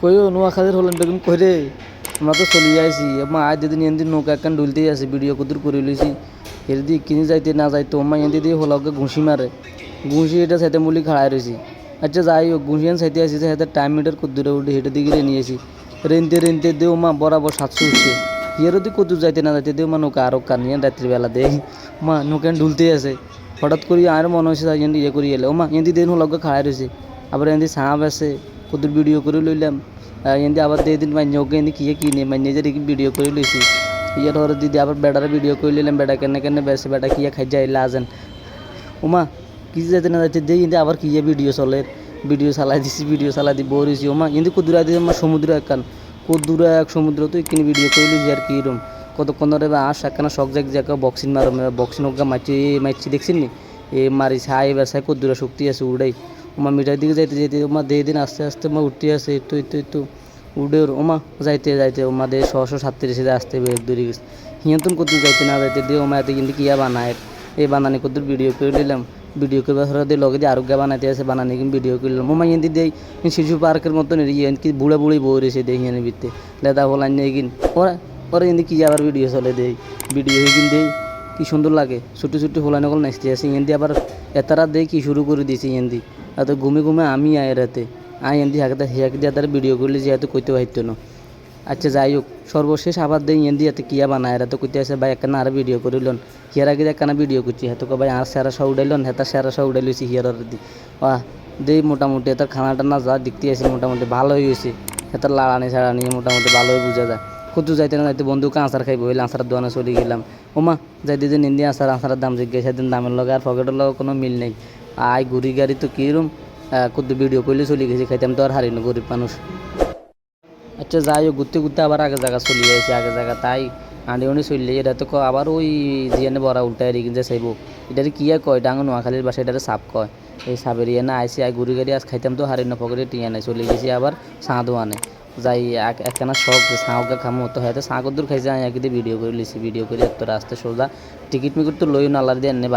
কইও নোয়াখালীর হলেন বেগুন কইরে আমরা তো চলি আইছি মা আয় দিদিন এদিন নৌকা একখান ডুলতেই আছে ভিডিও কুদুর করে লইছি এর দিয়ে কিনে যাইতে না যাইতো মা এদি দিয়ে হলাকে ঘুষি মারে ঘুষি এটা সাইতে মুলি খাড়াই রয়েছি আচ্ছা যাই হোক ঘুষিয়ান সাইতে আসি সাইতে টাইম মিটার কুদুরে উঠে হেঁটে দিকে নিয়েছি রেনতে দেও মা বরাবর 700 উঠছে হিয়ারও দিয়ে কুদুর যাইতে না যাইতে দেও মা নৌকা আরো কানিয়ে রাত্রিবেলা দেই মা নৌকান ডুলতেই আছে হঠাৎ করি আর মনে হয়েছে যাই ইয়ে করি এলে ও মা এদি দিন হলাকে খাড়াই রয়েছে আবার এদি সাপ আছে কুদুর ভিডিও করে লইলাম এমনি আবার দিয়ে দিন মান্য ওকে এমনি কিনে মান্য যে ভিডিও করে লইছি ইয়ার ধরো দিদি আবার বেড়ার ভিডিও করে লইলাম বেড়া কেনে বেসে বেড়া কিয়া খাই যাই লাজেন ওমা কি যাইতে না যাইতে দিয়ে কিন্তু আবার কিয়া ভিডিও চলে ভিডিও চালাই দিছি ভিডিও চালাই দি বরিছি ওমা কিন্তু কুদুরা দিয়ে আমার সমুদ্র একখান কুদুরা এক সমুদ্র তো কিনে ভিডিও করে লইছি আর কি রকম কতক্ষণ ধরে আস একখানা শখ যাক বক্সিং মারো বক্সিং ওকে মারছি দেখছেন নি এ মারি ছাই বেসাই কুদুরা শক্তি আছে উড়াই ওমা মিটার দিকে যাইতে যেতে ওমা দিয়ে দিন আস্তে আস্তে মা উঠতে আসে একটু উঠে ওমা যাইতে ওমা দিয়ে 637 আসতে বের দূরে গেছে হিয়ান্তন কদ্দুর যাইতে না যাইতে দিয়ে ওমা এতে কিন্তু কিয়া বানায় এই বানানি কদ্দুর ভিডিও করে নিলাম ভিডিও করবার ধরে দিয়ে লগে দিয়ে আরোগ্য বানাইতে আছে বানানি কিন্তু ভিডিও করলাম ওমা ইন্দি দিয়ে শিশু পার্কের মতন কি বুড়া বুড়ি বই রয়েছে দেখি এনে বিতে লেদা বলান নিয়ে কিন ওরা ইন্দি কি আবার ভিডিও চলে দেই ভিডিও হয়ে কিন দেই কি সুন্দর লাগে ছোটো হোলা নকল নাচতে আছে ইন্দি আবার এতারা দেই কি শুরু করে দিয়েছে ইন্দি এত ঘুমে আমি আয় রাতে এনদি হেঁকে দিয়ে তার ভিডিও করলে যেহেতু কইতে পারতো না আচ্ছা যাই হোক সর্বশেষ আবার দিয়ে এনদি এত কিয়া বানায় এত কইতে আছে ভাই একখানা আর ভিডিও করিলন হিয়ার আগে একখানা ভিডিও করছি হেতো ভাই আর সেরা সা উড়াইলন হেতা সেরা সা উড়াই লইছি হিয়ার দি দেই মোটামুটি এটার খানাটা না যা দেখতে আছে মোটামুটি ভালো হয়ে গেছে হেতার লাড়ানি ছাড়ানি মোটামুটি ভালোই বোঝা যায় কত যাইতে না যাইতে বন্ধুকে আচার খাইবো হইলে আচারের দোকানে চলে গেলাম ওমা যাইতে যে নিন্দি আচারের দাম জিজ্ঞাসা সেদিন দামের লগে আর পকেটের লগে কোনো মিল নেই ঘুরি গাড়ি তো কীরকম কত ভিডিও করলে চলে গেছি খাইতাম তো আর হারিনো গরিব মানুষ আচ্ছা যাই হোক ঘুরতে আবার আগে জায়গা চলে যাইছে আগে জায়গা তাই আঁড়ি চললে এটা তো আবার ওই জিয়ানে বড়া উল্টায় রেখে যে চাইব এটারে কিয়া কয় ডাঙর নোয়াখালীর বাসা এটারে সাপ কয় এই সাপের ইয়ে না আইসি ঘুরি গাড়ি আজ খাইতাম তো হারিনো পকেটে টিয়া নাই চলে গেছি আবার সাঁদও আনে যাই একখানা শখ সাঁওকে খামো তো হয়তো সাঁ কদ্দুর খাইছে আমি একদিন ভিডিও করে লিছি ভিডিও করে এত রাস্তা সোজা টিকিট মিকিট তো লই নালার দিয়ে এনে